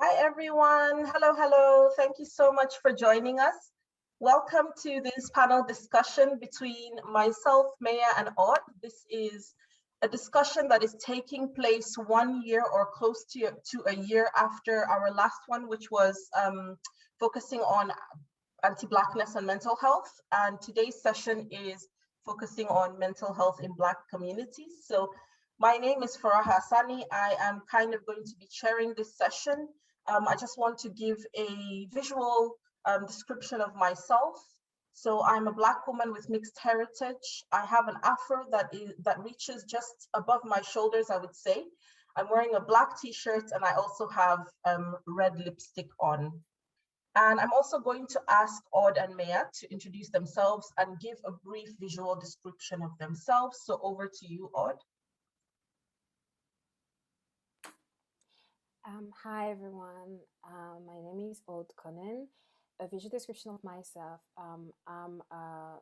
Hi, everyone. Hello, hello. Thank you so much for joining us. Welcome to this panel discussion between myself, Maya, and Odd. This is a discussion that is taking place 1 year or close to a year after our last one, which was focusing on anti-Blackness and mental health. And today's session is focusing on mental health in Black communities. So my name is Farah Hassani. I am kind of going to be chairing this session. I just want to give a visual description of myself. So I'm a Black woman with mixed heritage. I have an afro that reaches just above my shoulders, I would say. I'm wearing a black t-shirt and I also have red lipstick on. And I'm also going to ask Odd and Maya to introduce themselves and give a brief visual description of themselves. So over to you, Odd. Hi everyone, my name is Odd Conan. A visual description of myself. I'm a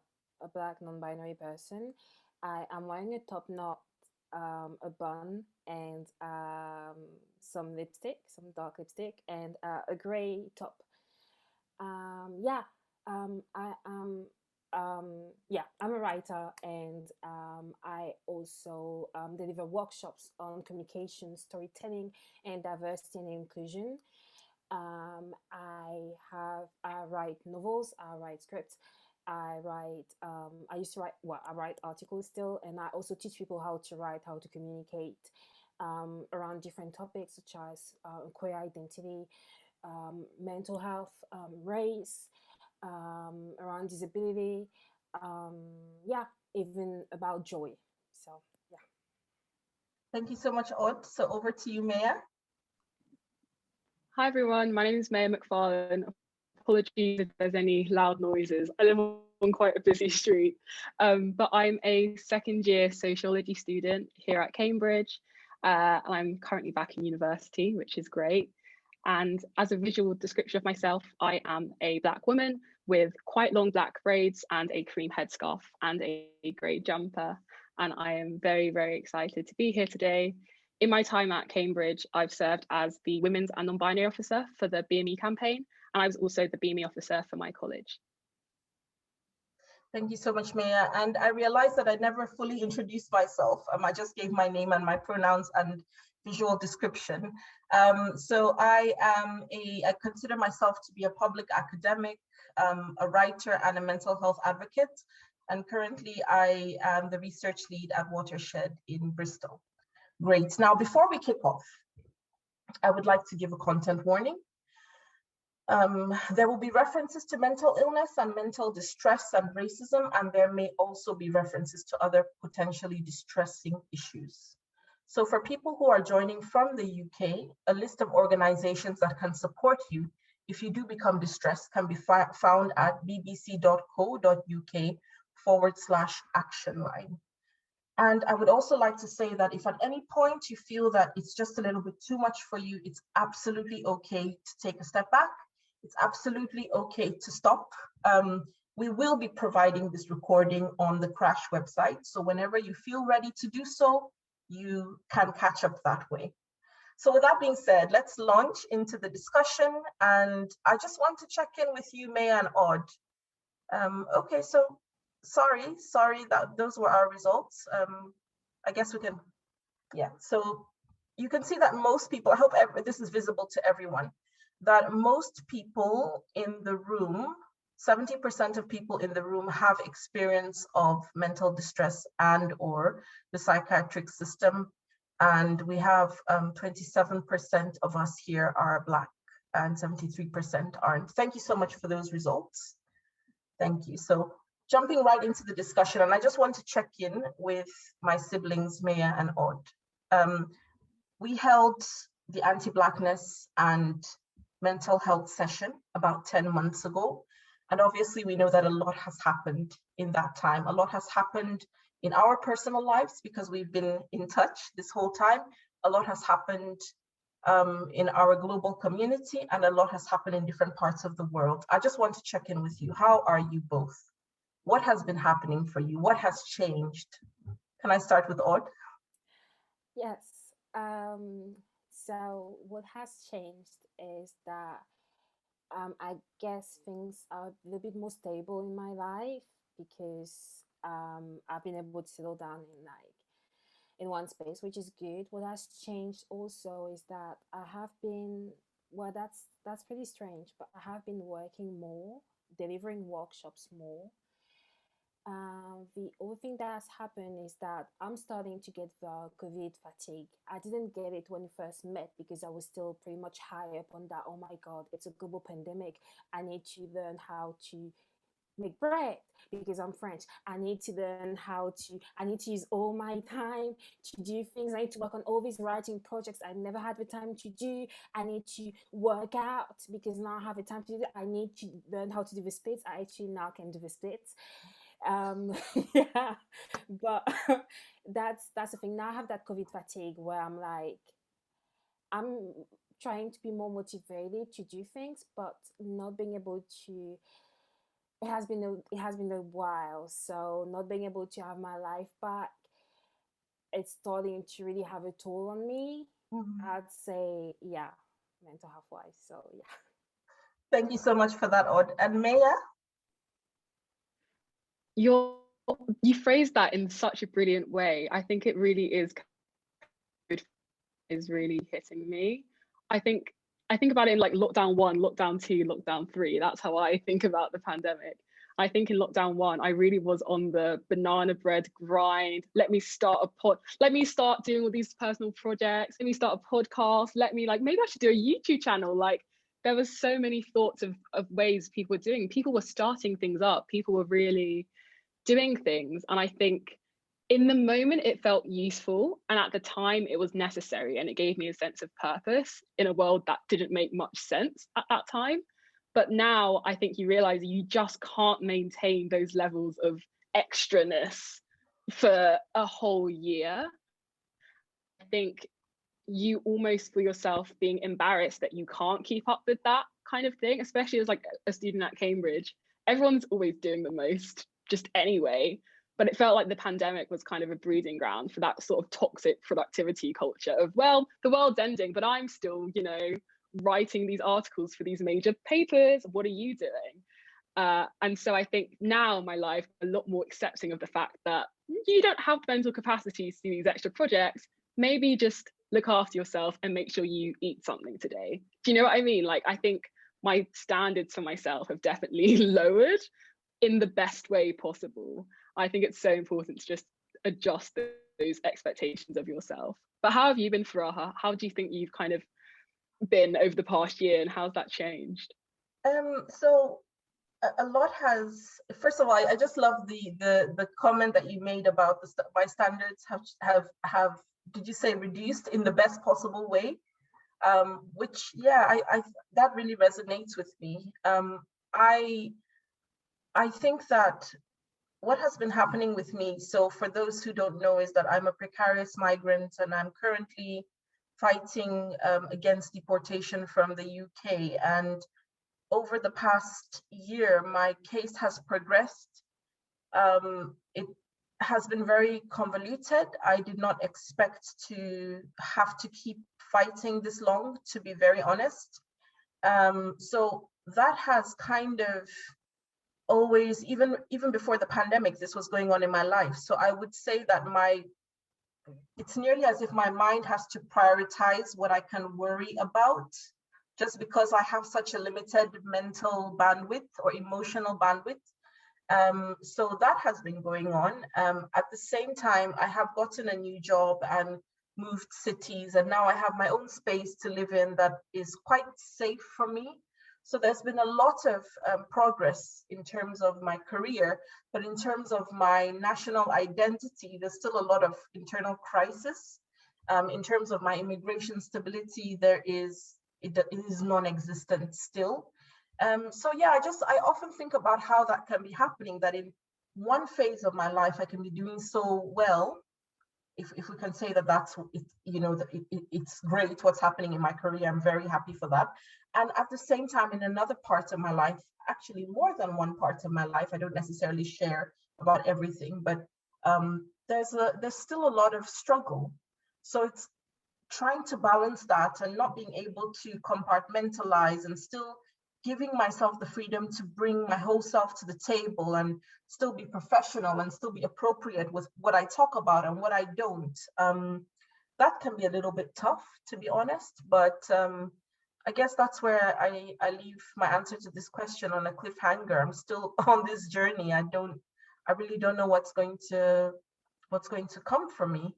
Black non-binary person. I am wearing a top knot, a bun, and some lipstick, some dark lipstick, and a grey top. I'm a writer, and I also deliver workshops on communication, storytelling, and diversity and inclusion. I write novels, I write scripts, I used to write, well, I write articles still, and I also teach people how to write, how to communicate around different topics such as queer identity, mental health, race, around disability, even about joy. So, yeah. Thank you so much, Odd. So over to you, Maya. Hi everyone, my name is Maya McFarlane. Apologies if there's any loud noises. I live on quite a busy street, but I'm a second year sociology student here at Cambridge, and I'm currently back in university, which is great. And as a visual description of myself, I am a Black woman with quite long black braids and a cream headscarf and a grey jumper. And I am very, very excited to be here today. In my time at Cambridge, I've served as the Women's and Non-Binary Officer for the BME campaign, and I was also the BME officer for my college. Thank you so much, Maya. And I realized that I never fully introduced myself. I just gave my name and my pronouns and visual description. So I consider myself to be a public academic, a writer, and a mental health advocate. And currently I am the research lead at Watershed in Bristol. Great. Now, before we kick off, I would like to give a content warning. There will be references to mental illness and mental distress and racism, and there may also be references to other potentially distressing issues. So for people who are joining from the UK, a list of organizations that can support you if you do become distressed can be found at bbc.co.uk/action line. And I would also like to say that if at any point you feel that it's just a little bit too much for you, it's absolutely okay to take a step back. It's absolutely okay to stop. We will be providing this recording on the CRASSH website. So whenever you feel ready to do so, you can catch up that way. So with that being said, let's launch into the discussion. And I just want to check in with you, Maya and Odd. Okay, so sorry that those were our results. I guess we can, yeah. So you can see that most people, I hope this is visible to everyone, that most people in the room, 70% of people in the room have experience of mental distress and or the psychiatric system. And we have 27% of us here are Black and 73% aren't. Thank you so much for those results. Thank you. So jumping right into the discussion, and I just want to check in with my siblings, Maya and Odd. We held the anti-Blackness and mental health session about 10 months ago. And obviously we know that a lot has happened in that time. A lot has happened in our personal lives because we've been in touch this whole time. A lot has happened in our global community, and a lot has happened in different parts of the world. I just want to check in with you. How are you both? What has been happening for you? What has changed? Can I start with Odd? Yes. So what has changed is that I guess things are a little bit more stable in my life because I've been able to settle down in in one space, which is good. What has changed also is that I have been, well, that's pretty strange, but I have been working more, delivering workshops more. The other thing that has happened is that I'm starting to get the COVID fatigue. I didn't get it when we first met because I was still pretty much high up on that. Oh my God, it's a global pandemic. I need to learn how to make bread because I'm French. I need to use all my time to do things. I need to work on all these writing projects I never had the time to do. I need to work out because now I have the time to do it. I need to learn how to do the splits. I actually now can do the splits. Yeah, but that's the thing. Now I have that COVID fatigue where I'm like, I'm trying to be more motivated to do things, but not being able to. It has been a while, so not being able to have my life back, it's starting to really have a toll on me. Mhm. I'd say, yeah, mental health wise. So yeah. Thank you so much for that, Odd. And Maya? You're you phrased that in such a brilliant way. I think it really is really hitting me. I think I think about it in like lockdown 1, lockdown 2, lockdown 3. That's how I think about the pandemic. I think in lockdown 1, I really was on the banana bread grind. Let me start doing all these personal projects. Let me start a podcast. Let me like maybe I should do a YouTube channel. Like there was so many thoughts of ways people were doing. People were starting things up. People were really doing things. And I think in the moment it felt useful, and at the time it was necessary, and it gave me a sense of purpose in a world that didn't make much sense at that time. But now I think you realize you just can't maintain those levels of extraness for a whole year. I think you almost feel yourself being embarrassed that you can't keep up with that kind of thing, especially as like a student at Cambridge. Everyone's always doing the most just anyway, but it felt like the pandemic was kind of a breeding ground for that sort of toxic productivity culture of, well, the world's ending, but I'm still, writing these articles for these major papers. What are you doing? And so I think now my life a lot more accepting of the fact that you don't have the mental capacity to do these extra projects. Maybe just look after yourself and make sure you eat something today. Do you know what I mean? Like, I think my standards for myself have definitely lowered in the best way possible. I think it's so important to just adjust those expectations of yourself. But how have you been, Faraha? How do you think you've kind of been over the past year, and how's that changed? So a lot has. First of all, I just love the comment that you made about my standards have. Did you say reduced in the best possible way? Which, yeah, I that really resonates with me. I think that what has been happening with me, so for those who don't know, is that I'm a precarious migrant and I'm currently fighting against deportation from the UK. And over the past year, my case has progressed. It has been very convoluted. I did not expect to have to keep fighting this long, to be very honest. So that has kind of always, even before the pandemic, this was going on in my life. So I would say that it's nearly as if my mind has to prioritize what I can worry about, just because I have such a limited mental bandwidth or emotional bandwidth. So that has been going on. At the same time, I have gotten a new job and moved cities, and now I have my own space to live in that is quite safe for me. So there's been a lot of progress in terms of my career, but in terms of my national identity, there's still a lot of internal crisis. In terms of my immigration stability, it is non-existent still. So yeah, I often think about how that can be happening, that in one phase of my life, I can be doing so well, if we can say that that's it, it's great what's happening in my career. I'm very happy for that. And at the same time, in another part of my life, actually more than one part of my life, I don't necessarily share about everything, but there's still a lot of struggle. So trying to balance that and not being able to compartmentalize and still giving myself the freedom to bring my whole self to the table and still be professional and still be appropriate with what I talk about and what I don't. That can be a little bit tough, to be honest, but I guess that's where I leave my answer to this question on a cliffhanger. I'm still on this journey. I really don't know what's going to come from me,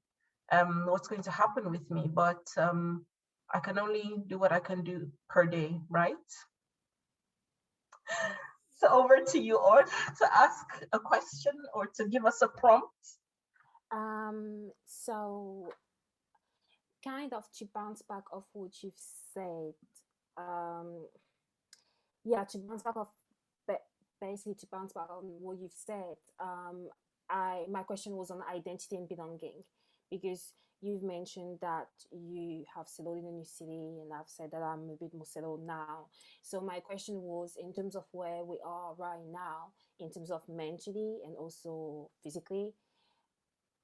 what's going to happen with me, but I can only do what I can do per day, right? So over to you, Ord, to ask a question or to give us a prompt. So kind of to bounce back off what you've said, yeah, to bounce back off, basically to bounce back on what you've said, my question was on identity and belonging, because you've mentioned that you have settled in a new city, and I've said that I'm a bit more settled now. So my question was, in terms of where we are right now, in terms of mentally and also physically,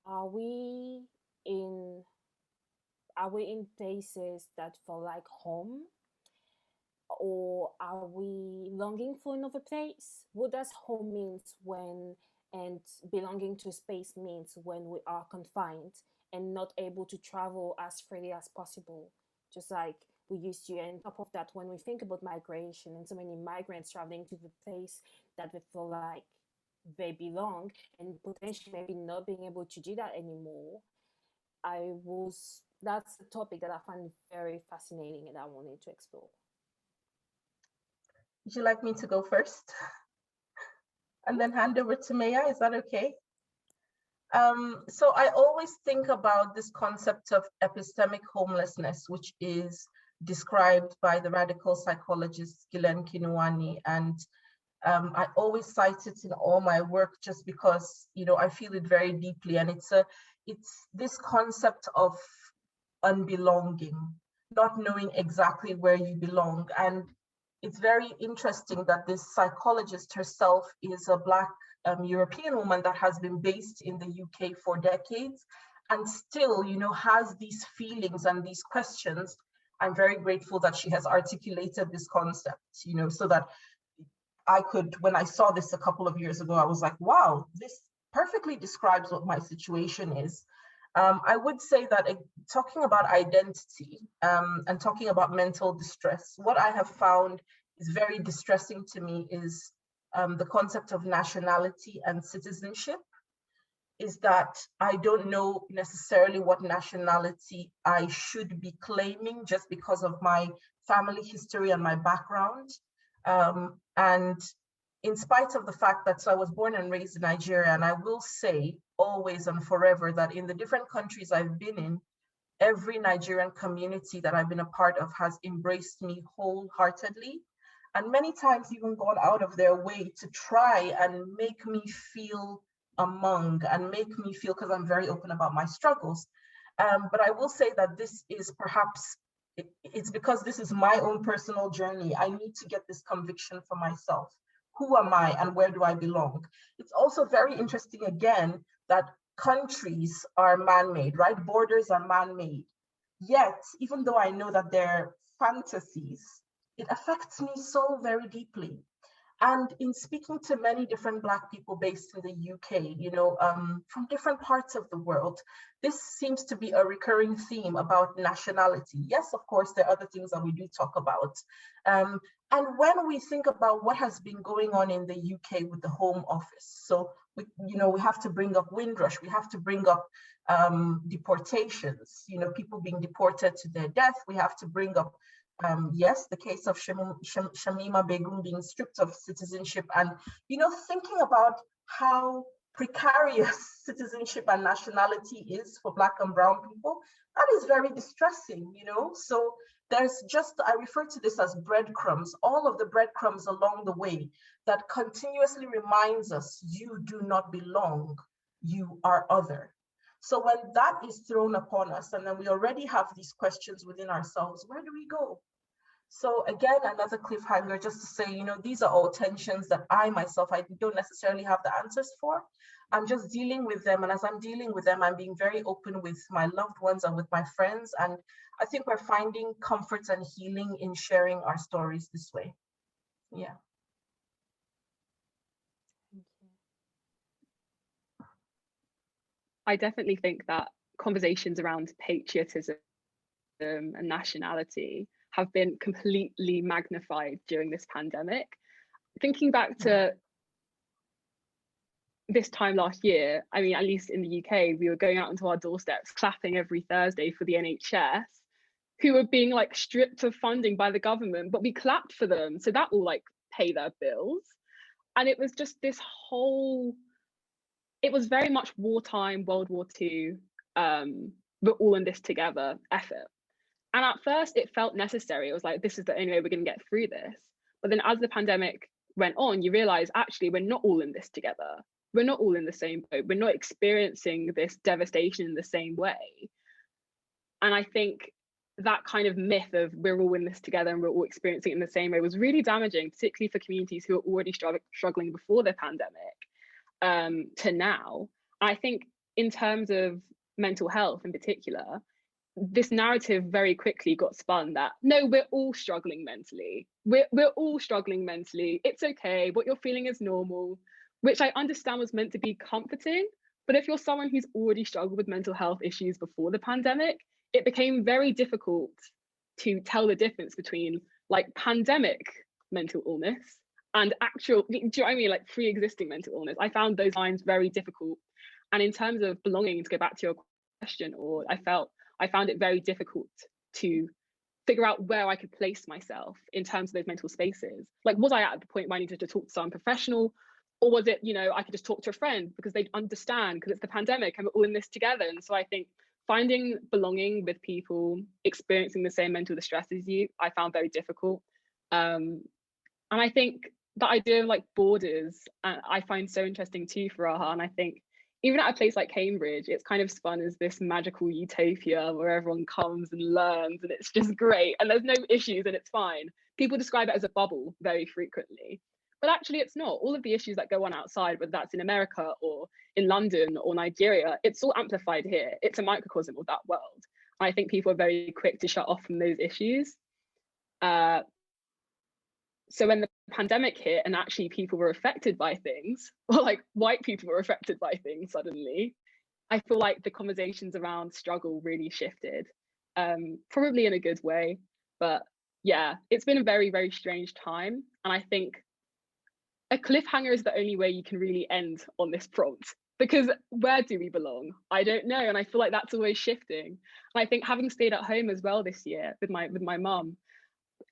are we in places that feel like home, or are we longing for another place? What does home means when, and belonging to space means when we are confined and not able to travel as freely as possible, just like we used to. And on top of that, when we think about migration and so many migrants traveling to the place that they feel like they belong, and potentially maybe not being able to do that anymore, that's a topic that I find very fascinating and I wanted to explore. Would you like me to go first and then hand over to Maya? Is that okay? So I always think about this concept of epistemic homelessness, which is described by the radical psychologist Ghislaine Kinuani, and I always cite it in all my work just because, you know, I feel it very deeply, and it's this concept of unbelonging, not knowing exactly where you belong. And it's very interesting that this psychologist herself is a Black European woman that has been based in the UK for decades and still, you know, has these feelings and these questions. I'm very grateful that she has articulated this concept, you know, so that I could, when I saw this a couple of years ago, I was like, wow, this perfectly describes what my situation is. I would say that talking about identity and talking about mental distress, what I have found is very distressing to me is the concept of nationality and citizenship, is that I don't know necessarily what nationality I should be claiming just because of my family history and my background. And in spite of the fact that, so I was born and raised in Nigeria, and I will say always and forever that in the different countries I've been in, every Nigerian community that I've been a part of has embraced me wholeheartedly, and many times even gone out of their way to try and make me feel among and make me feel, because I'm very open about my struggles. But I will say that this is perhaps, it's because this is my own personal journey. I need to get this conviction for myself. Who am I and where do I belong? It's also very interesting, again, that countries are man-made, right? Borders are man-made. Yet, even though I know that they're fantasies, it affects me so very deeply. And in speaking to many different Black people based in the UK, you know, from different parts of the world, this seems to be a recurring theme about nationality. Yes, of course, there are other things that we do talk about. And when we think about what has been going on in the UK with the Home Office, so we have to bring up Windrush, we have to bring up deportations, you know, people being deported to their death. We have to bring up yes, the case of Shamima Begum being stripped of citizenship, and, you know, thinking about how precarious citizenship and nationality is for Black and brown people, that is very distressing, you know. So there's just, I refer to this as breadcrumbs, all of the breadcrumbs along the way that continuously reminds us, you do not belong, you are other. So when that is thrown upon us, and then we already have these questions within ourselves, where do we go? So again, another cliffhanger, just to say, you know, these are all tensions that I myself, I don't necessarily have the answers for. I'm just dealing with them. And as I'm dealing with them, I'm being very open with my loved ones and with my friends. And I think we're finding comfort and healing in sharing our stories this way. Yeah. Thank you. I definitely think that conversations around patriotism and nationality have been completely magnified during this pandemic. Thinking back to this time last year, I mean, at least in the UK, we were going out onto our doorsteps, clapping every Thursday for the NHS, who were being like stripped of funding by the government, but we clapped for them. So that will like pay their bills. And it was just this whole, it was very much wartime, World War II, we're all in this together effort. And at first it felt necessary. It was like, this is the only way we're going to get through this. But then as the pandemic went on, you realize actually we're not all in this together. We're not all in the same boat. We're not experiencing this devastation in the same way. And I think that kind of myth of we're all in this together and we're all experiencing it in the same way was really damaging, particularly for communities who are already struggling before the pandemic to now. I think in terms of mental health in particular, this narrative very quickly got spun that no, we're all struggling mentally. We're all struggling mentally. It's okay. What you're feeling is normal, which I understand was meant to be comforting. But if you're someone who's already struggled with mental health issues before the pandemic, it became very difficult to tell the difference between like pandemic mental illness and actual, do you know what I mean? Like pre-existing mental illness. I found those lines very difficult. And in terms of belonging, to go back to your question, or I found it very difficult to figure out where I could place myself in terms of those mental spaces. Like, was I at the point where I needed to talk to someone professional? Or was it, you know, I could just talk to a friend because they'd understand because it's the pandemic and we're all in this together. And so I think finding belonging with people experiencing the same mental distress as you, I found very difficult. And I think the idea of like borders, I find so interesting too for AHA. And I think even at a place like Cambridge, it's kind of spun as this magical utopia where everyone comes and learns and it's just great and there's no issues and it's fine. People describe it as a bubble very frequently, but actually it's not. All of the issues that go on outside, whether that's in America or in London or Nigeria, it's all amplified here. It's a microcosm of that world. And I think people are very quick to shut off from those issues. So when the pandemic hit and actually people were affected by things, or like white people were affected by things suddenly, I feel like the conversations around struggle really shifted, probably in a good way. But yeah, it's been a very, very strange time. And I think a cliffhanger is the only way you can really end on this prompt, because where do we belong? I don't know. And I feel like that's always shifting. And I think having stayed at home as well this year with my mum,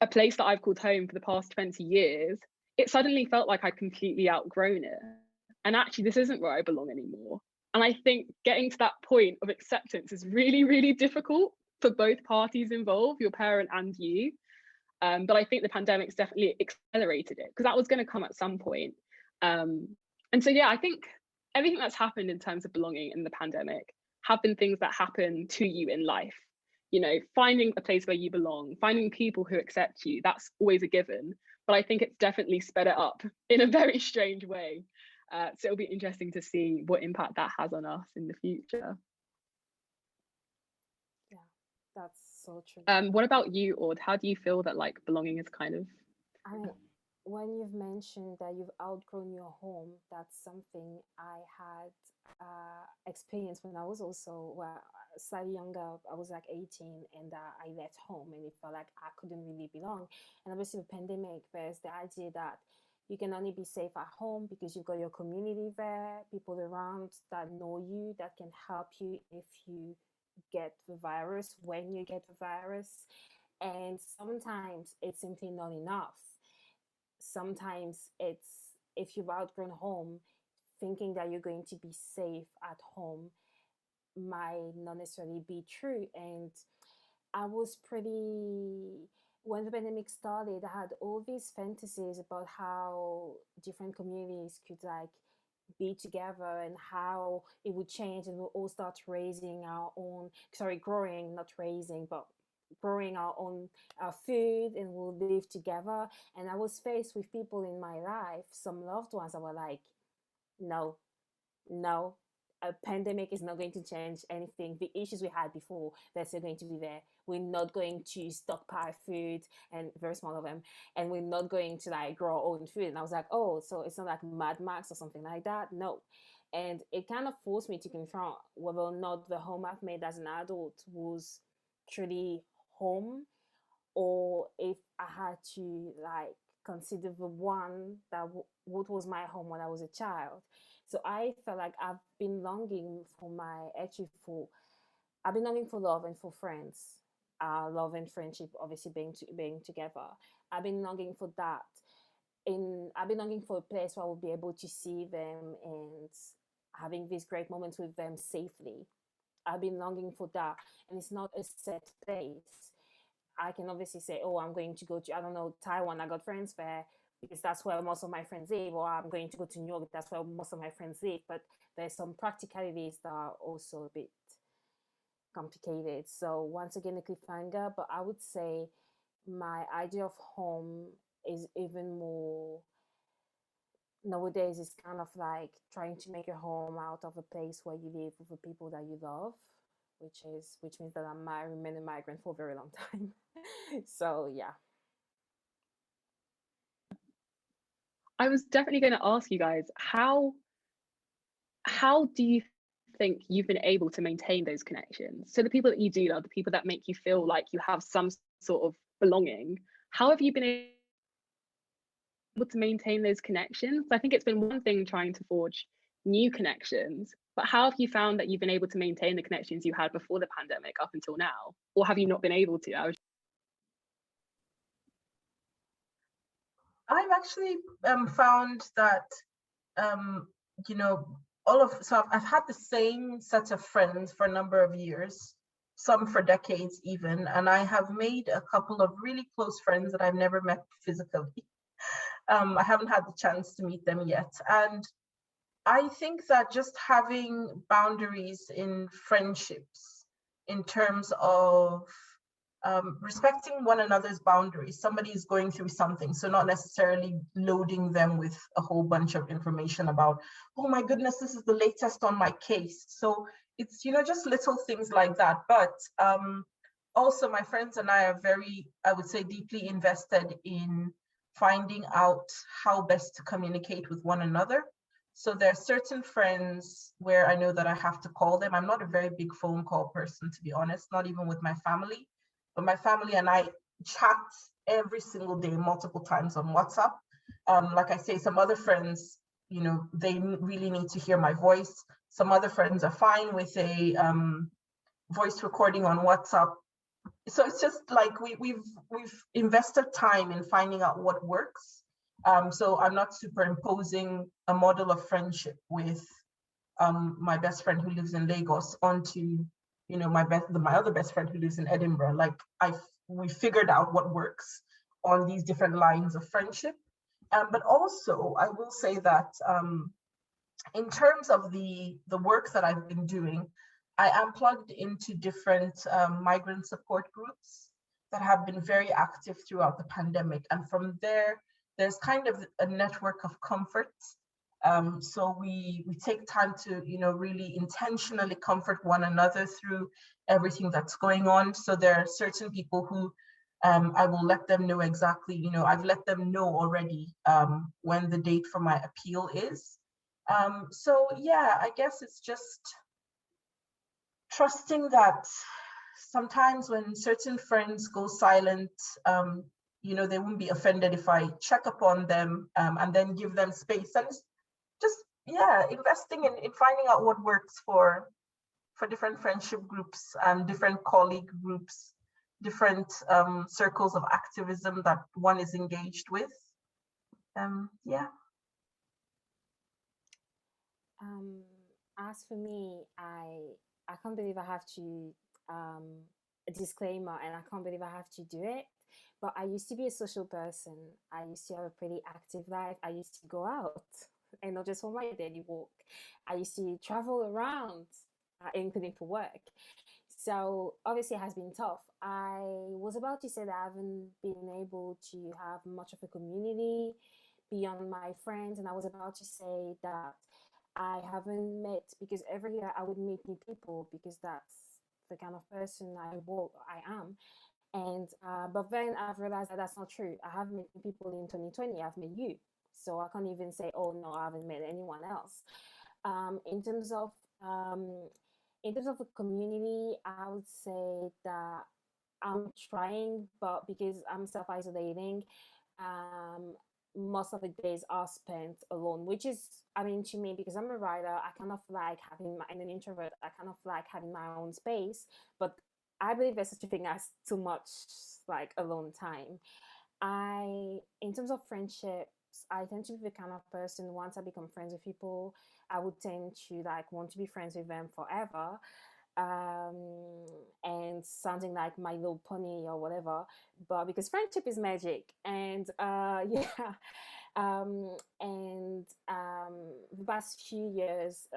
a place that I've called home for the past 20 years, it suddenly felt like I'd completely outgrown it. And actually, this isn't where I belong anymore. And I think getting to that point of acceptance is really, really difficult for both parties involved, your parent and you. But I think the pandemic's definitely accelerated it because that was going to come at some point. And so, yeah, I think everything that's happened in terms of belonging in the pandemic have been things that happen to you in life. You know, finding a place where you belong, finding people who accept you, that's always a given. But I think it's definitely sped it up in a very strange way. So it'll be interesting to see what impact that has on us in the future. Yeah, that's so true. What about you, Ord? How do you feel that like belonging is kind of... I mean, when you've mentioned that you've outgrown your home, that's something I had experienced when I was also slightly younger. I was like 18 and I left home and it felt like I couldn't really belong. And obviously the pandemic, there's the idea that you can only be safe at home because you've got your community there, people around that know you, that can help you if you get the virus, when you get the virus. And sometimes it's simply not enough. Sometimes it's, if you've outgrown home, thinking that you're going to be safe at home might not necessarily be true. And I was pretty, when the pandemic started, I had all these fantasies about how different communities could like be together and how it would change and we'll all start raising our own, growing, not raising, but growing our own food and we'll live together. And I was faced with people in my life, some loved ones that were like, no, No, a pandemic is not going to change anything. The issues we had before, they're still going to be there. We're not going to stockpile food, and very small of them, and we're not going to like grow our own food. And I was like, oh, so it's not like Mad Max or something like that. No. And it kind of forced me to confront whether or not the home I've made as an adult was truly home, or if I had to like consider the one that what was my home when I was a child. So I felt like I've been longing for love and for friends. Love and friendship, obviously being together. I've been longing for that. I've been longing for a place where I will be able to see them and having these great moments with them safely. I've been longing for that, and it's not a set place. I can obviously say, oh, I'm going to go to, I don't know, Taiwan. I got friends there because that's where most of my friends live, or I'm going to go to New York. That's where most of my friends live. But there's some practicalities that are also a bit complicated. So once again, a cliffhanger. But I would say my idea of home is even more nowadays. It's kind of like trying to make a home out of a place where you live with the people that you love, which means that I might remain a migrant for a very long time. So yeah. I was definitely going to ask you guys, how do you think you've been able to maintain those connections? So the people that you do love, the people that make you feel like you have some sort of belonging, how have you been able to maintain those connections? I think it's been one thing trying to forge new connections, but how have you found that you've been able to maintain the connections you had before the pandemic up until now? Or have you not been able to? I've actually found that you know, I've had the same set of friends for a number of years, some for decades even, and I have made a couple of really close friends that I've never met physically. I haven't had the chance to meet them yet. And I think that just having boundaries in friendships in terms of respecting one another's boundaries. Somebody is going through something, so not necessarily loading them with a whole bunch of information about, oh my goodness, this is the latest on my case. So it's, just little things like that. But also my friends and I are very, I would say, deeply invested in finding out how best to communicate with one another. So there are certain friends where I know that I have to call them. I'm not a very big phone call person, to be honest, not even with my family. But my family and I chat every single day, multiple times on WhatsApp. Like I say, some other friends, they really need to hear my voice. Some other friends are fine with a voice recording on WhatsApp. So it's just like we've invested time in finding out what works. So I'm not superimposing a model of friendship with my best friend who lives in Lagos onto my other best friend who lives in Edinburgh. Like we figured out what works on these different lines of friendship. But also I will say that in terms of the work that I've been doing, I am plugged into different migrant support groups that have been very active throughout the pandemic. And from there, there's kind of a network of comfort. So we take time to, really intentionally comfort one another through everything that's going on. So there are certain people who I will let them know exactly, I've let them know already when the date for my appeal is. So yeah, I guess it's just trusting that sometimes when certain friends go silent, they won't be offended if I check upon them and then give them space. And it's just, yeah, investing in finding out what works for different friendship groups and different colleague groups, different circles of activism that one is engaged with. Yeah. As for me, I can't believe I have to a disclaimer, and I can't believe I have to do it. But I used to be a social person. I used to have a pretty active life. I used to go out, and not just for my daily walk. I used to travel around, including for work. So obviously, it has been tough. I was about to say that I haven't been able to have much of a community beyond my friends, and I was about to say that I haven't met, because every year I would meet new people because that's the kind of person I am. And but then I've realized that that's not true. I haven't met people in 2020. I've met you, so I can't even say, oh no, I haven't met anyone else. Um, in terms of um, in terms of the community, I would say that I'm trying, but because I'm self isolating, um, most of the days are spent alone, which is, I mean, to me, because I'm a writer, I kind of like having and an introvert, I kind of like having my own space. But I believe there's such a thing as too much like alone time. In terms of friendships, I tend to be the kind of person, once I become friends with people, I would tend to like want to be friends with them forever. um and sounding like my little pony or whatever, but because friendship is magic. And yeah. And The past few years,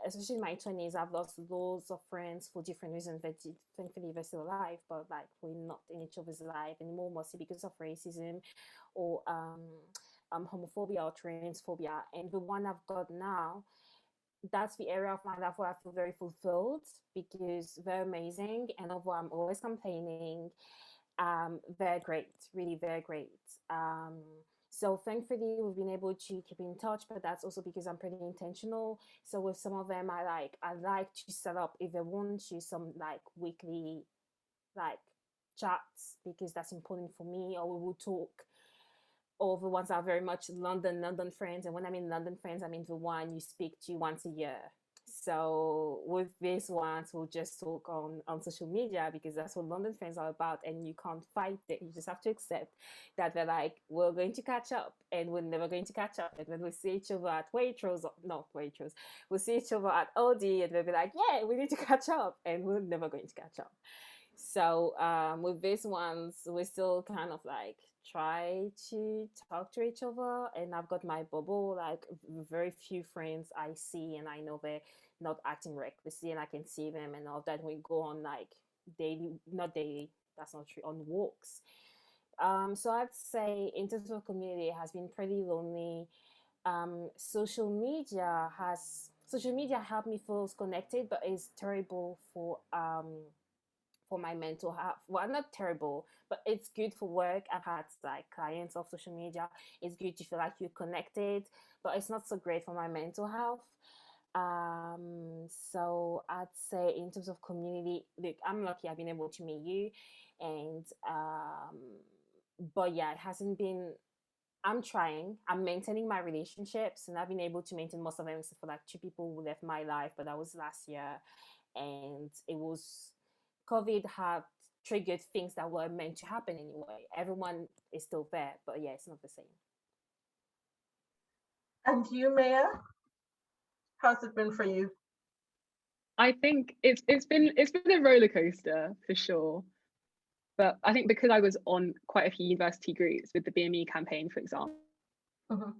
especially in my 20s, I've lost loads of friends for different reasons. That thankfully they're still alive, but like we're not in each other's life anymore, mostly because of racism or homophobia or transphobia. And the one I've got now, that's the area of my life where I feel very fulfilled, because they're amazing. And although I'm always complaining, they're great, really, they're great. Um, so thankfully, we've been able to keep in touch, but that's also because I'm pretty intentional. So with some of them, I like to set up, if they want to, some like weekly like chats, because that's important for me. Or we will talk, or the ones that are very much London friends. And when I mean London friends, I mean the one you speak to once a year. So with these ones, we'll just talk on social media, because that's what London friends are about, and you can't fight it. You just have to accept that they're like, we're going to catch up, and we're never going to catch up. And when we see each other at Waitrose, or not Waitrose, we'll see each other at Aldi, and they'll be like, yeah, we need to catch up, and we're never going to catch up. So with these ones, we still kind of like try to talk to each other. And I've got my bubble, like very few friends I see, and I know they're not acting recklessly, and I can see them and all that. We go on like daily, not daily, that's not true, on walks. So I'd say in terms of community, it has been pretty lonely. Social media helped me feel connected, but it's terrible for my mental health. Well, not terrible, but it's good for work. I've had like clients of social media. It's good to feel like you're connected, but it's not so great for my mental health. So I'd say in terms of community, look, I'm lucky I've been able to meet you, and but yeah, it hasn't been. I'm trying. I'm maintaining my relationships, and I've been able to maintain most of them, except for like two people who left my life, but that was last year, and it was COVID had triggered things that were meant to happen anyway. Everyone is still there, but yeah, it's not the same. And you, Maya, how's it been for you? I think it's been a roller coaster for sure. But I think because I was on quite a few university groups with the BME campaign, for example, Mhm.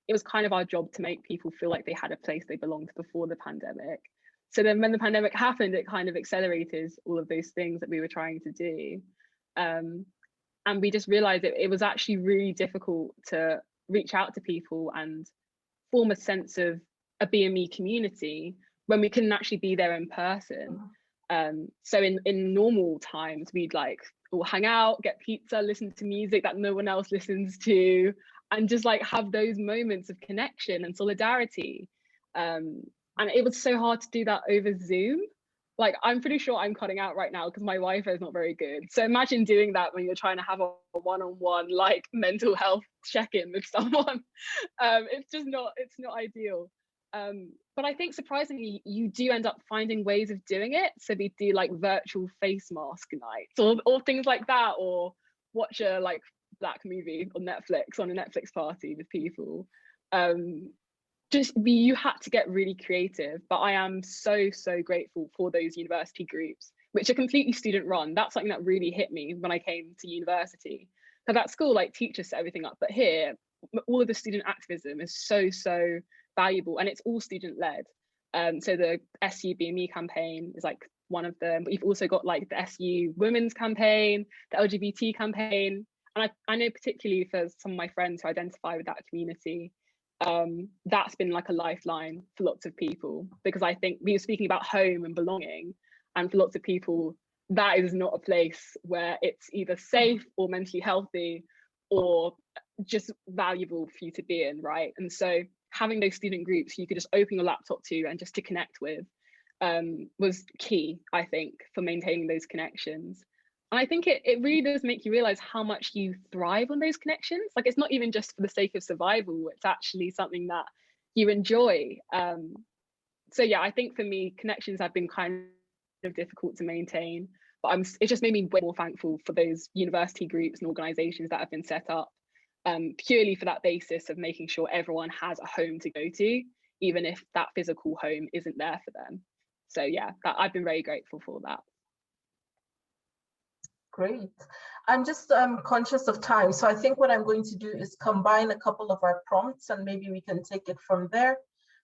it was kind of our job to make people feel like they had a place they belonged before the pandemic. So then when the pandemic happened, it kind of accelerated all of those things that we were trying to do. And we just realized it was actually really difficult to reach out to people and form a sense of a BME community when we couldn't actually be there in person. So in normal times, we'd like all hang out, get pizza, listen to music that no one else listens to, and just like have those moments of connection and solidarity. And it was so hard to do that over Zoom. Like, I'm pretty sure I'm cutting out right now because my Wi-Fi is not very good. So imagine doing that when you're trying to have a one-on-one like mental health check-in with someone. It's not ideal. But I think surprisingly, you do end up finding ways of doing it. So we do like virtual face mask nights or things like that, or watch a like black movie on Netflix on a Netflix party with people. You had to get really creative, but I am so grateful for those university groups, which are completely student run. That's something that really hit me when I came to university, because at school like teachers set everything up, but here all of the student activism is so valuable, and it's all student led. So the SU BME campaign is like one of them, but you've also got like the SU women's campaign, the LGBT campaign, and I know particularly for some of my friends who identify with that community, That's been like a lifeline for lots of people, because I think we were speaking about home and belonging, and for lots of people that is not a place where it's either safe or mentally healthy or just valuable for you to be in, right? And so having those student groups you could just open your laptop to and just to connect with was key, I think, for maintaining those connections. And I think it really does make you realize how much you thrive on those connections. Like, it's not even just for the sake of survival, it's actually something that you enjoy. So yeah, I think for me, connections have been kind of difficult to maintain, but it just made me way more thankful for those university groups and organizations that have been set up purely for that basis of making sure everyone has a home to go to, even if that physical home isn't there for them. So yeah, I've been very grateful for that. Great. I'm just conscious of time, so I think what I'm going to do is combine a couple of our prompts and maybe we can take it from there.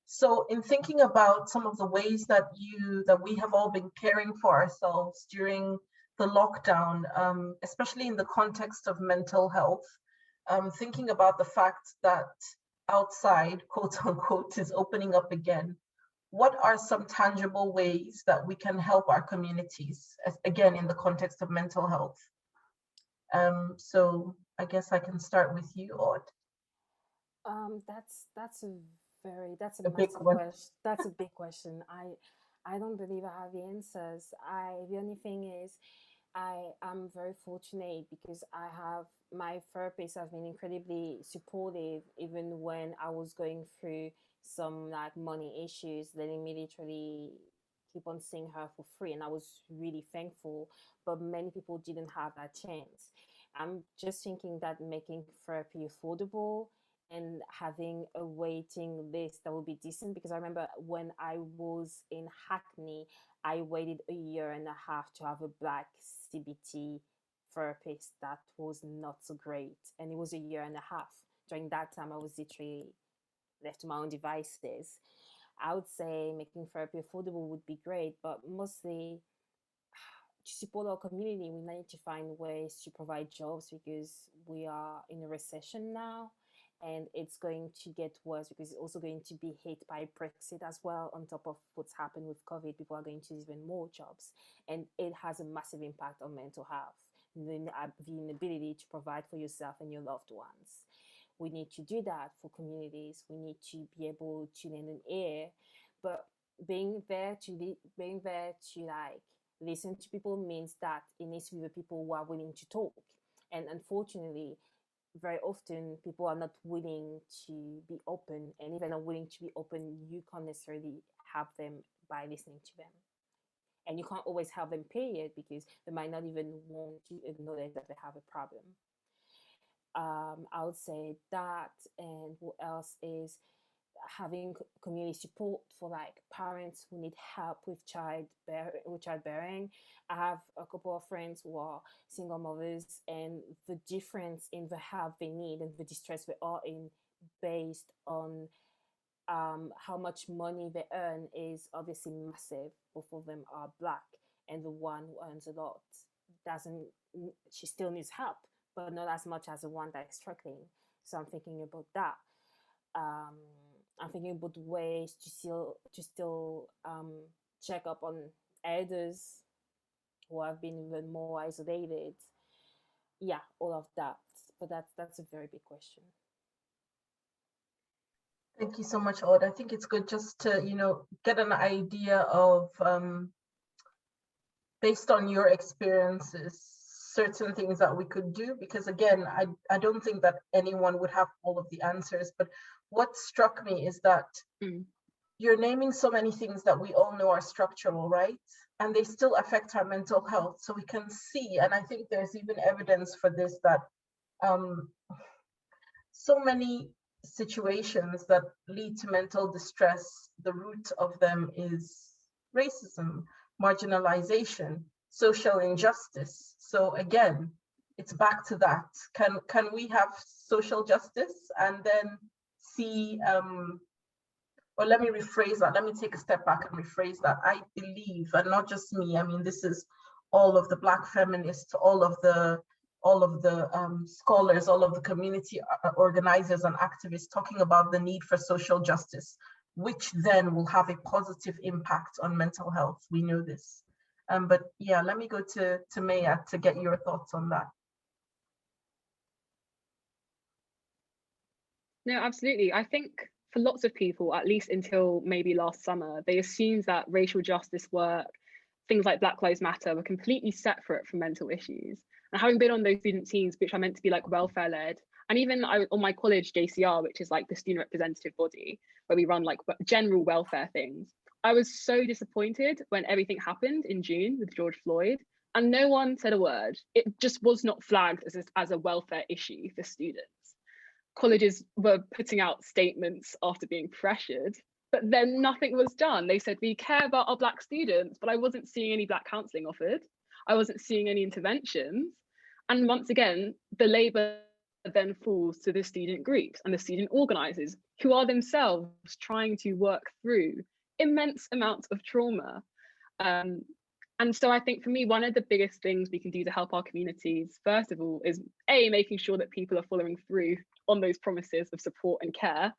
So in thinking about some of the ways that we have all been caring for ourselves during the lockdown, especially in the context of mental health, thinking about the fact that outside, quote unquote, is opening up again, what are some tangible ways that we can help our communities, again, in the context of mental health? So I guess I can start with you, Aude. That's a A big massive one. question. That's a big question. I don't believe I have the answers. The only thing is I am very fortunate because I have my therapist has been incredibly supportive even when I was going through some like money issues, letting me literally keep on seeing her for free, and I was really thankful. But many people didn't have that chance. I'm just thinking that making therapy affordable and having a waiting list that will be decent, because I remember when I was in Hackney, I waited a year and a half to have a black CBT therapist. That was not so great. And it was a year and a half. During that time, I was literally left to my own devices. I would say making therapy affordable would be great, but mostly to support our community, we need to find ways to provide jobs because we are in a recession now, and it's going to get worse because it's also going to be hit by Brexit as well. On top of what's happened with COVID, people are going to lose even more jobs, and it has a massive impact on mental health, the inability to provide for yourself and your loved ones. We need to do that for communities. We need to be able to lend an ear, but being there to like listen to people means that it needs to be the people who are willing to talk. And unfortunately, very often people are not willing to be open, and if they're not willing to be open, you can't necessarily help them by listening to them. And you can't always help them, period, because they might not even want to acknowledge that they have a problem. I would say that. And what else is having community support for like parents who need help with childbearing. I have a couple of friends who are single mothers, and the difference in the help they need and the distress they are in based on how much money they earn is obviously massive. Both of them are black, and the one who earns a lot doesn't. She still needs help, but not as much as the one that is struggling. So I'm thinking about that. Um, I'm thinking about ways to still check up on elders who have been even more isolated. Yeah, all of that. But that's a very big question. Thank you so much, Aude. I think it's good just to, get an idea of, based on your experiences, certain things that we could do, because again, I don't think that anyone would have all of the answers, but what struck me is that you're naming so many things that we all know are structural, right? And they still affect our mental health. So we can see, and I think there's even evidence for this, that so many situations that lead to mental distress, the root of them is racism, marginalization, social injustice. So again, it's back to that. Can we have social justice and then see, or let me rephrase that. Let me take a step back and rephrase that. I believe, and not just me, I mean, this is all of the Black feminists, all of the all of the scholars, all of the community organizers and activists talking about the need for social justice, which then will have a positive impact on mental health. We know this. But yeah, let me go to Maya to get your thoughts on that. No, absolutely. I think for lots of people, at least until maybe last summer, they assumed that racial justice work, things like Black Lives Matter, were completely separate from mental issues. And having been on those student teams, which are meant to be like welfare led, and even on my college JCR, which is like the student representative body, where we run like general welfare things, I was so disappointed when everything happened in June with George Floyd, and no one said a word. It just was not flagged as a welfare issue for students. Colleges were putting out statements after being pressured, but then nothing was done. They said, we care about our Black students, but I wasn't seeing any Black counselling offered. I wasn't seeing any interventions. And once again, the labour then falls to the student groups and the student organisers, who are themselves trying to work through immense amounts of trauma. And so I think for me, one of the biggest things we can do to help our communities, first of all, is making sure that people are following through on those promises of support and care,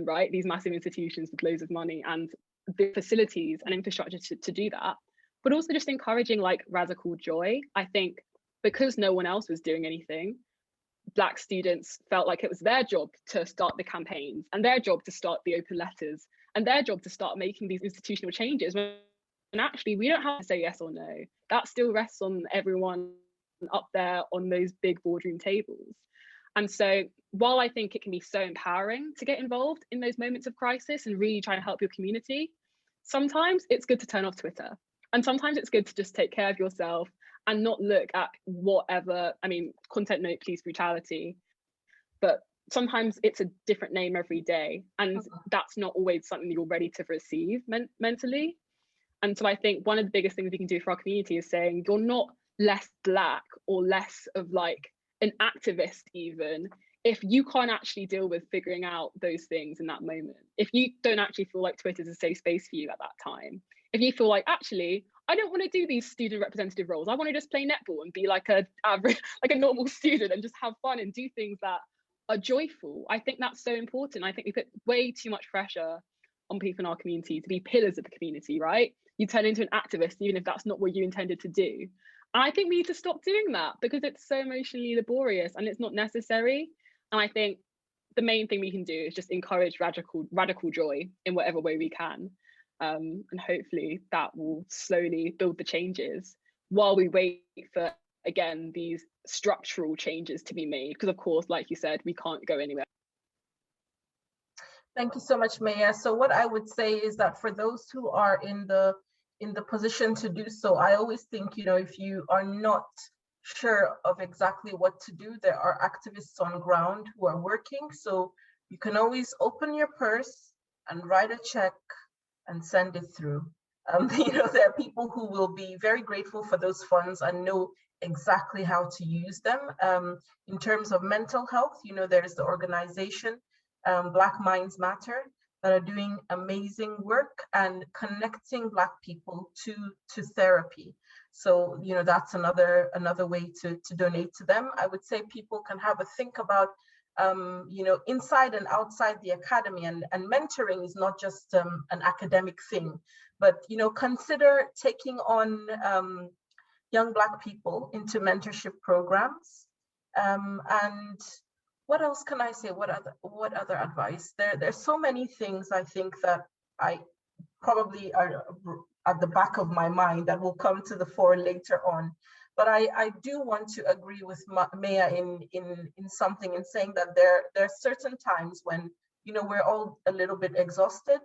right? These massive institutions with loads of money and the facilities and infrastructure to do that, but also just encouraging like radical joy. I think because no one else was doing anything, Black students felt like it was their job to start the campaigns and their job to start the open letters and their job to start making these institutional changes. And actually, we don't have to say yes or no. That still rests on everyone up there on those big boardroom tables. And so while I think it can be so empowering to get involved in those moments of crisis and really try to help your community, sometimes it's good to turn off Twitter. And sometimes it's good to just take care of yourself and not look at whatever, I mean, content note, police brutality, but sometimes it's a different name every day. And that's not always something you're ready to receive mentally. And so I think one of the biggest things we can do for our community is saying you're not less Black or less of like an activist even if you can't actually deal with figuring out those things in that moment. If you don't actually feel like Twitter is a safe space for you at that time. If you feel like, actually, I don't want to do these student representative roles. I want to just play netball and be like a average, like a normal student and just have fun and do things that are joyful. I think that's so important. I think we put way too much pressure on people in our community to be pillars of the community, right? You turn into an activist, even if that's not what you intended to do. And I think we need to stop doing that because it's so emotionally laborious and it's not necessary. And I think the main thing we can do is just encourage radical joy in whatever way we can. And hopefully that will slowly build the changes while we wait for, again, these structural changes to be made. Because of course, like you said, we can't go anywhere. Thank you so much, Maya. So what I would say is that for those who are in the position to do so, I always think, you know, if you are not sure of exactly what to do, there are activists on ground who are working. So you can always open your purse and write a check and send it through. You know, there are people who will be very grateful for those funds and know exactly how to use them. In terms of mental health, you know, there is the organization Black Minds Matter that are doing amazing work and connecting Black people to therapy. So, you know, that's another way to donate to them. I would say people can have a think about, you know, inside and outside the academy, and mentoring is not just an academic thing, but, you know, consider taking on young Black people into mentorship programs. And what else can I say? What other advice? There's so many things I think that I probably are at the back of my mind that will come to the fore later on. But I do want to agree with Maya in something, in saying that there are certain times when, you know, we're all a little bit exhausted.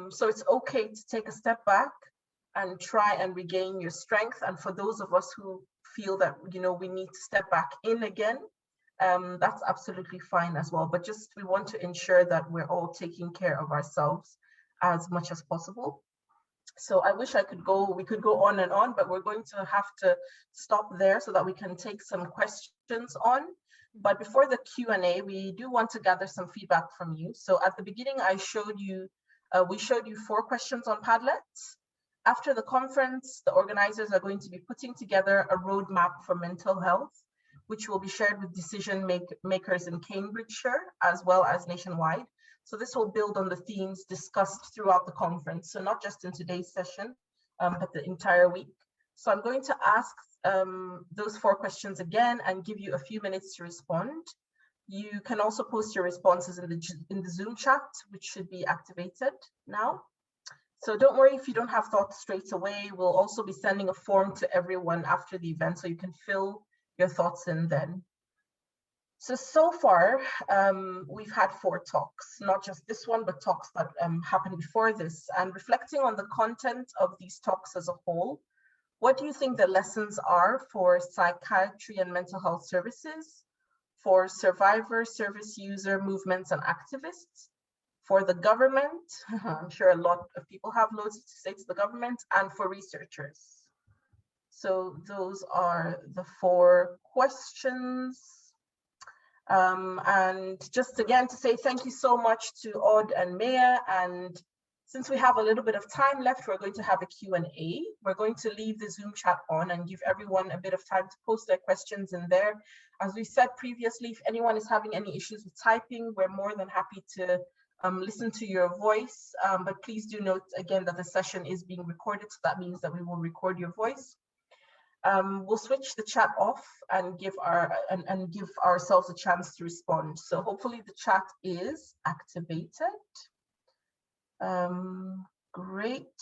So it's okay to take a step back and try and regain your strength. And for those of us who feel that, you know, we need to step back in again, that's absolutely fine as well. But just we want to ensure that we're all taking care of ourselves as much as possible. So I wish we could go on and on, but we're going to have to stop there so that we can take some questions on. But before the Q&A, we do want to gather some feedback from you. So at the beginning, we showed you 4 questions on Padlet. After the conference, the organizers are going to be putting together a roadmap for mental health. which will be shared with makers in Cambridgeshire as well as nationwide. So this will build on the themes discussed throughout the conference. So not just in today's session, but the entire week. So I'm going to ask those 4 questions again and give you a few minutes to respond. You can also post your responses in the Zoom chat, which should be activated now. So don't worry if you don't have thoughts straight away. We'll also be sending a form to everyone after the event, so you can fill your thoughts in then. So far, we've had 4 talks, not just this one, but talks that happened before this. And reflecting on the content of these talks as a whole, what do you think the lessons are for psychiatry and mental health services, for survivor, service user movements and activists, for the government? I'm sure a lot of people have loads to say to the government, and for researchers. So those are the 4 questions. And just again to say thank you so much to Odd and Maya. And since we have a little bit of time left, we're going to have a Q&A. We're going to leave the Zoom chat on and give everyone a bit of time to post their questions in there. As we said previously, if anyone is having any issues with typing, we're more than happy to listen to your voice. But please do note again that the session is being recorded. So that means that we will record your voice. We'll switch the chat off and give ourselves a chance to respond. So hopefully the chat is activated. Great.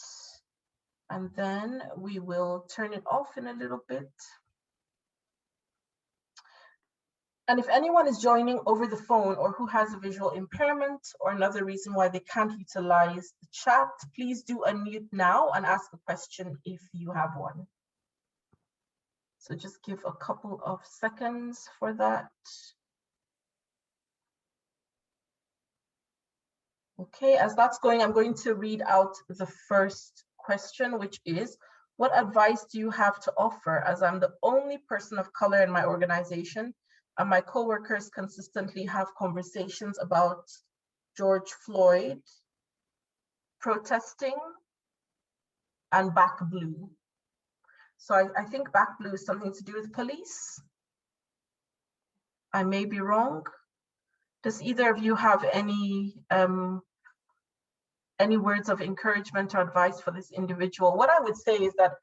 And then we will turn it off in a little bit. And if anyone is joining over the phone or who has a visual impairment or another reason why they can't utilize the chat, please do unmute now and ask a question if you have one. So just give a couple of seconds for that. Okay, as that's going, I'm going to read out the first question, which is, what advice do you have to offer, as I'm the only person of color in my organization and my coworkers consistently have conversations about George Floyd protesting and back blue? So I think back blue is something to do with police. I may be wrong. Does either of you have any words of encouragement or advice for this individual? What I would say is that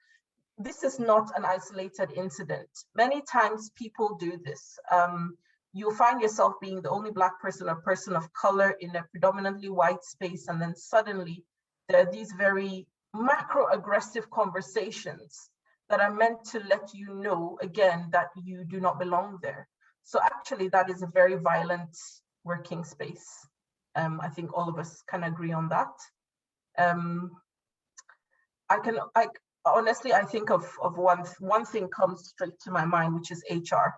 this is not an isolated incident. Many times people do this. You'll find yourself being the only Black person or person of color in a predominantly white space, and then suddenly there are these very macro-aggressive conversations that are meant to let you know, again, that you do not belong there. So actually that is a very violent working space. I think all of us can agree on that. Honestly, I think of one thing comes straight to my mind, which is HR.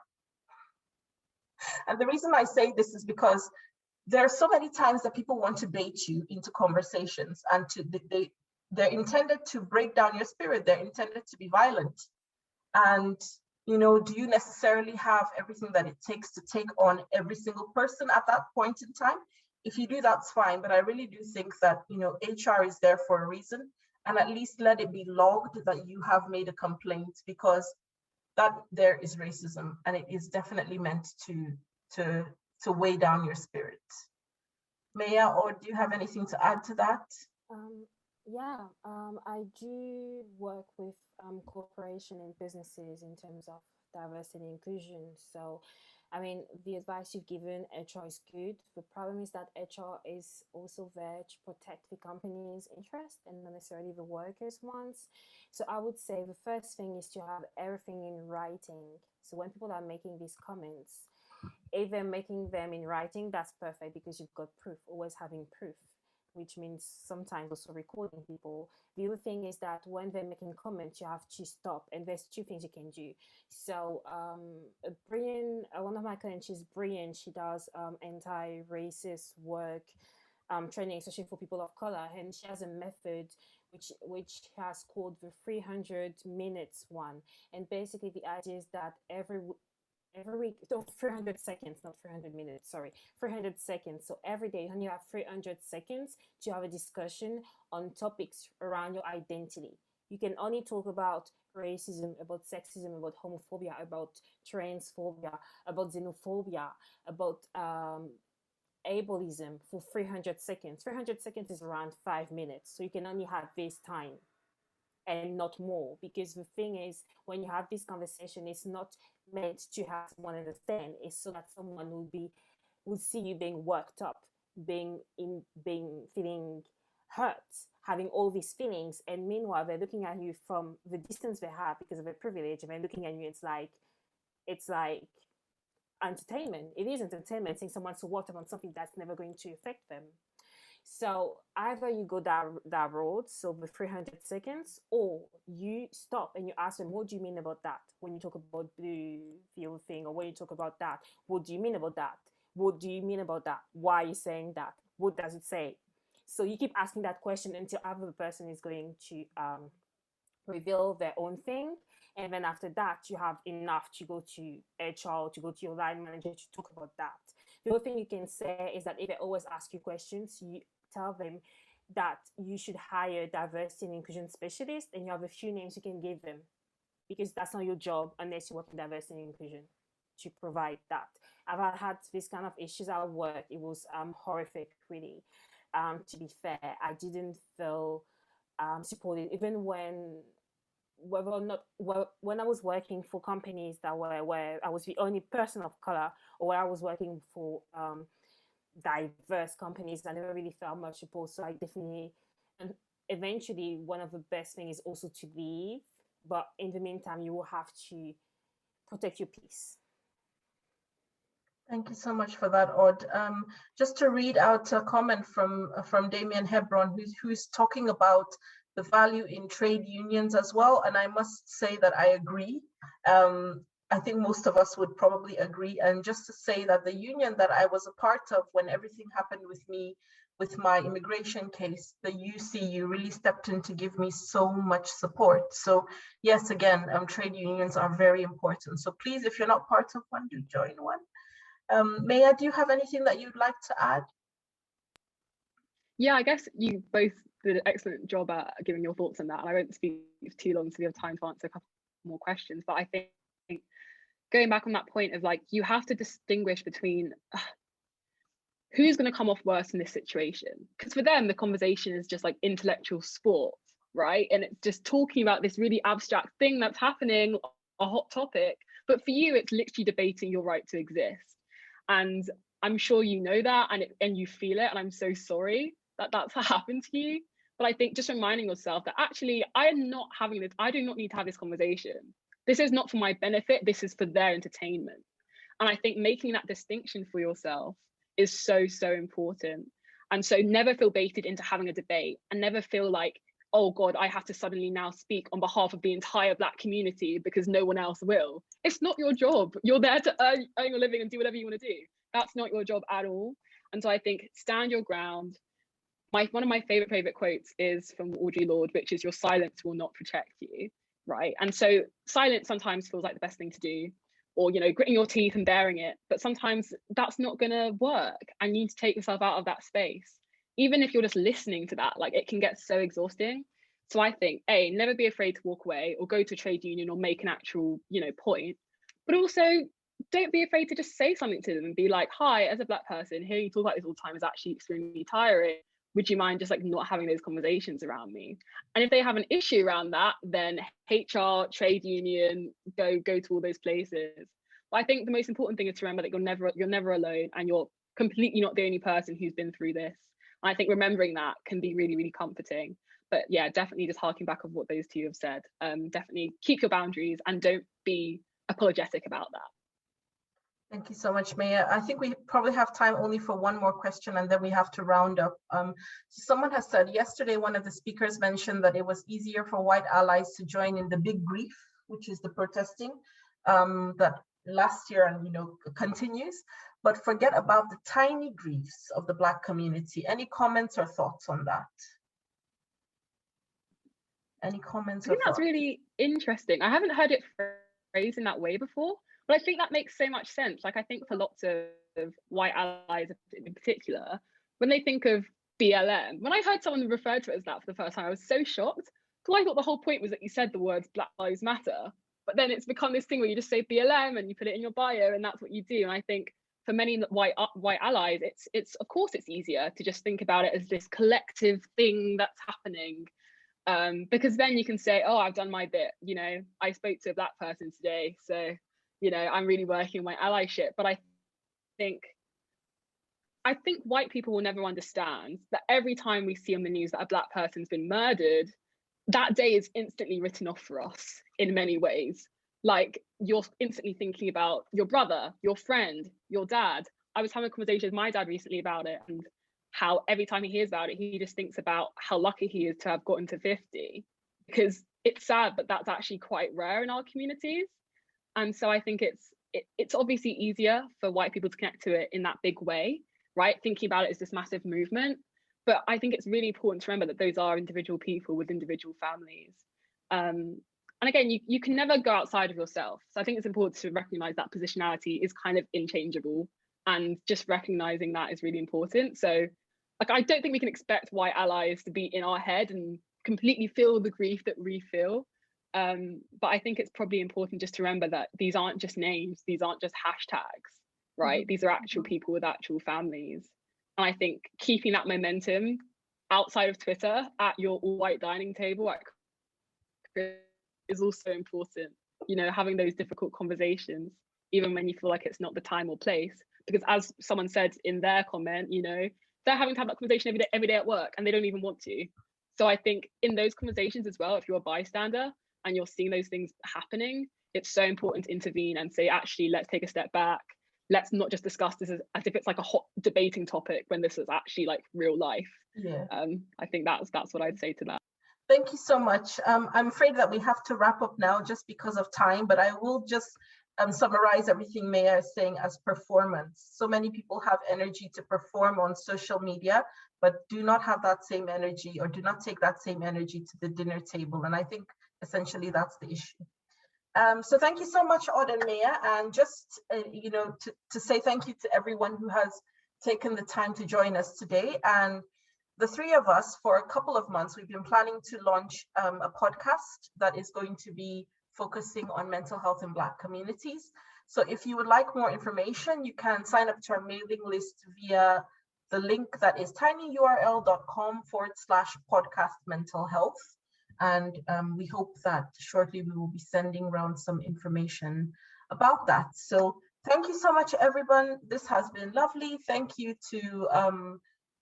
And the reason I say this is because there are so many times that people want to bait you into conversations, and they're intended to break down your spirit. They're intended to be violent. And, you know, do you necessarily have everything that it takes to take on every single person at that point in time? If you do, that's fine. But I really do think that, you know, HR is there for a reason, and at least let it be logged that you have made a complaint, because that there is racism, and it is definitely meant to weigh down your spirit. Maya, or do you have anything to add to that? I do work with corporation and businesses in terms of diversity and inclusion. So, I mean, the advice you've given, HR is good. The problem is that HR is also there to protect the company's interest and not necessarily the workers' ones. So I would say the first thing is to have everything in writing. So when people are making these comments, if they're making them in writing, that's perfect, because you've got proof, always having proof, which means sometimes also recording people. The other thing is that when they're making comments, you have to stop, and there's 2 things you can do. So one of my clients, she's brilliant. She does anti-racist work, training, especially for people of color, and she has a method which has called the 300 minutes one. And basically the idea is that every week, 300 seconds, not 300 minutes, sorry, 300 seconds. So every day you have 300 seconds to have a discussion on topics around your identity. You can only talk about racism, about sexism, about homophobia, about transphobia, about xenophobia, about ableism for 300 seconds. 300 seconds is around 5 minutes, so you can only have this time and not more, because the thing is, when you have this conversation, it's not meant to have someone understand, it's so that someone will see you being worked up, being feeling hurt, having all these feelings, and meanwhile they're looking at you from the distance they have because of their privilege, and they're looking at you, it's like entertainment. It is entertainment, seeing someone so worked up on something that's never going to affect them. So either you go that road, so the 300 seconds, or you stop and you ask them, what do you mean about that? When you talk about the other thing, or when you talk about that, what do you mean about that? What do you mean about that? Why are you saying that? What does it say? So you keep asking that question until either the person is going to reveal their own thing. And then after that, you have enough to go to HR, to go to your line manager to talk about that. The other thing you can say is that if they always ask you questions, you tell them that you should hire diversity and inclusion specialists, and you have a few names you can give them, because that's not your job unless you work in diversity and inclusion to provide that. I've had this kind of issues at work. It was horrific, really. To be fair, I didn't feel supported, even when I was working for companies that were where I was the only person of color, or where I was working for diverse companies, I never really felt much support. So I definitely, and eventually one of the best things is also to leave, but in the meantime you will have to protect your peace. Thank you so much for that, Odd. Just to read out a comment from Damien Hebron, who's talking about the value in trade unions as well. And I must say that I agree. I think most of us would probably agree. And just to say that the union that I was a part of when everything happened with me, with my immigration case, the UCU really stepped in to give me so much support. So yes, again, trade unions are very important. So please, if you're not part of one, do join one. Maya, do you have anything that you'd like to add? Yeah, I guess you both did an excellent job at giving your thoughts on that, and I won't speak too long so we have time to answer a couple more questions. But I think going back on that point of like, you have to distinguish between who's going to come off worse in this situation, because for them the conversation is just like intellectual sport, right? And it's just talking about this really abstract thing that's happening, a hot topic, but for you it's literally debating your right to exist. And I'm sure you know that, and you feel it, and I'm so sorry that that's happened to you. But I think just reminding yourself that actually I am not having this, I do not need to have this conversation. This is not for my benefit, this is for their entertainment. And I think making that distinction for yourself is so, so important. And so never feel baited into having a debate, and never feel like, oh God, I have to suddenly now speak on behalf of the entire Black community because no one else will. It's not your job. You're there to earn your living and do whatever you want to do. That's not your job at all. And so I think stand your ground. One of my favorite quotes is from Audre Lorde, which is, your silence will not protect you, right? And so silence sometimes feels like the best thing to do, or, you know, gritting your teeth and bearing it, but sometimes that's not gonna work, and you need to take yourself out of that space. Even if you're just listening to that, like, it can get so exhausting. So I think, never be afraid to walk away or go to a trade union or make an actual, you know, point, but also don't be afraid to just say something to them and be like, hi, as a Black person, hearing you talk about this all the time is actually extremely tiring. Would you mind just like not having those conversations around me? And if they have an issue around that, then HR, trade union, go to all those places. But I think the most important thing is to remember that you're never alone, and you're completely not the only person who's been through this. And I think remembering that can be really, really comforting. But yeah, definitely just harking back of what those two have said. Definitely keep your boundaries and don't be apologetic about that. Thank you so much, Maya. I think we probably have time only for one more question, and then we have to round up. So someone has said yesterday, one of the speakers mentioned that it was easier for white allies to join in the big grief, which is the protesting that last year and, you know, continues, but forget about the tiny griefs of the Black community. Any comments or thoughts on that? Any comments? I think that's really interesting. I haven't heard it phrased in that way before. But I think that makes so much sense. Like, I think for lots of white allies in particular, when they think of BLM, when I heard someone refer to it as that for the first time, I was so shocked, because I thought the whole point was that you said the words Black Lives Matter, but then it's become this thing where you just say BLM and you put it in your bio and that's what you do. And I think for many white allies, it's of course it's easier to just think about it as this collective thing that's happening, because then you can say, oh, I've done my bit, you know, I spoke to a Black person today, so, you know, I'm really working my allyship. But I think white people will never understand that every time we see on the news that a Black person's been murdered, that day is instantly written off for us in many ways. Like, you're instantly thinking about your brother, your friend, your dad. I was having a conversation with my dad recently about it, and how every time he hears about it, he just thinks about how lucky he is to have gotten to 50, because it's sad, but that's actually quite rare in our communities. And so I think it's obviously easier for white people to connect to it in that big way, right? Thinking about it as this massive movement. But I think it's really important to remember that those are individual people with individual families. And again, you can never go outside of yourself. So I think it's important to recognize that positionality is kind of inchangeable, and just recognizing that is really important. So like, I don't think we can expect white allies to be in our head and completely feel the grief that we feel. But I think it's probably important just to remember that these aren't just names, these aren't just hashtags, right? These are actual people with actual families. And I think keeping that momentum outside of Twitter at your all-white dining table is also important. You know, having those difficult conversations, even when you feel like it's not the time or place. Because as someone said in their comment, you know, they're having to have that conversation every day at work, and they don't even want to. So I think in those conversations as well, if you're a bystander and you're seeing those things happening, it's so important to intervene and say, actually, let's take a step back. Let's not just discuss this as if it's like a hot debating topic, when this is actually like real life. Yeah. I think that's what I'd say to that. Thank you so much. I'm afraid that we have to wrap up now just because of time, but I will just summarize everything Maya is saying as performance. So many people have energy to perform on social media, but do not have that same energy, or do not take that same energy to the dinner table. And I think essentially that's the issue. So thank you so much, Odd and Maya. And just, you know, to say thank you to everyone who has taken the time to join us today. And the three of us, for a couple of months, we've been planning to launch a podcast that is going to be focusing on mental health in Black communities. So if you would like more information, you can sign up to our mailing list via the link that is tinyurl.com/podcast mental health. And we hope that shortly we will be sending around some information about that. So thank you so much, everyone. This has been lovely. Thank you to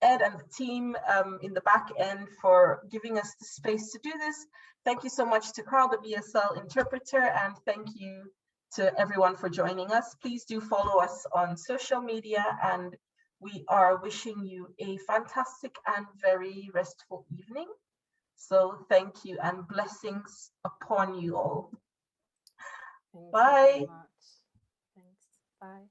Ed and the team in the back end for giving us the space to do this. Thank you so much to Carl, the BSL interpreter, and thank you to everyone for joining us. Please do follow us on social media, and we are wishing you a fantastic and very restful evening. So thank you, and blessings upon you all. Thank Bye. you very much. Thanks. Bye.